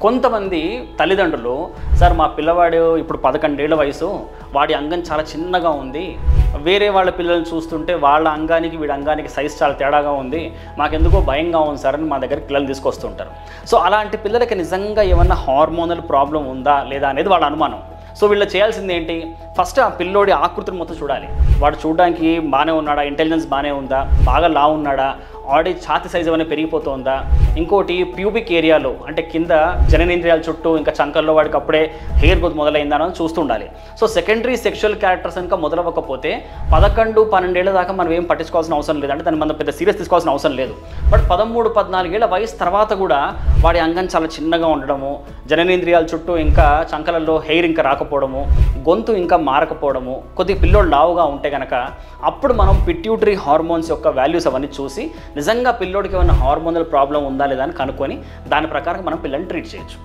కొంతమంది తల్లిదండ్రులు సార్ మా పిల్లవాడు ఇప్పుడు 11 ఏళ్ల వయసు, వాడి అంగం చాలా చిన్నగా ఉంది, వేరే వాళ్ళ పిల్లల్ని చూస్తుంటే వాళ్ళ అంగానికి వీడి అంగానికి సైజ్ చాలా తేడాగా ఉంది, మాకెందుకో భయంగా ఉంది సార్ అని మా దగ్గర పిల్లలు తీసుకొస్తుంటారు. సో అలాంటి పిల్లలకి నిజంగా ఏమన్నా హార్మోనల్ ప్రాబ్లం ఉందా లేదా అనేది వాళ్ళ అనుమానం. సో వీళ్ళు చేయాల్సింది ఏంటి, ఫస్ట్ ఆ పిల్లోడి ఆకృతిని మొత్తం చూడాలి. వాడు చూడడానికి బాగానే ఉన్నాడా, ఇంటెలిజెన్స్ బాగానే ఉందా, బాగా లావు ఉన్నాడా, ఆల్రెడీ ఛాతి సైజ్ ఏమైనా పెరిగిపోతుందా, ఇంకోటి ప్యూబిక్ ఏరియాలో అంటే కింద జననేంద్రియాల చుట్టూ ఇంకా చంకల్లో వాడికి అప్పుడే హెయిర్ గ్రోత్ మొదలైందా అని చూస్తుండాలి. సో సెకండరీ సెక్షువల్ క్యారెక్టర్స్ ఇంకా మొదలవ్వకపోతే 11-12 ఏళ్ల దాకా మనం ఏం పట్టించుకోవాల్సిన అవసరం లేదు, అంటే దాన్ని మనం పెద్ద సీరియస్ తీసుకోవాల్సిన అవసరం లేదు. బట్ 13-14 ఏళ్ల వయసు తర్వాత కూడా వాడి అంగం చాలా చిన్నగా ఉండడము, జననేంద్రియాల చుట్టూ ఇంకా చంకలలో హెయిర్ ఇంకా రాకపోవడము, గొంతు ఇంకా మారకపోవడము, కొద్దిగా పిల్లోడు లావుగా ఉంటే కనుక అప్పుడు మనం పిట్యూటరీ హార్మోన్స్ యొక్క వాల్యూస్ అవన్నీ చూసి నిజంగా పిల్లోడికి ఏమైనా హార్మోనల్ ప్రాబ్లం ఉందా లేదా అని కనుక్కొని దాని ప్రకారం మనం పిల్లల్ని ట్రీట్ చేయొచ్చు.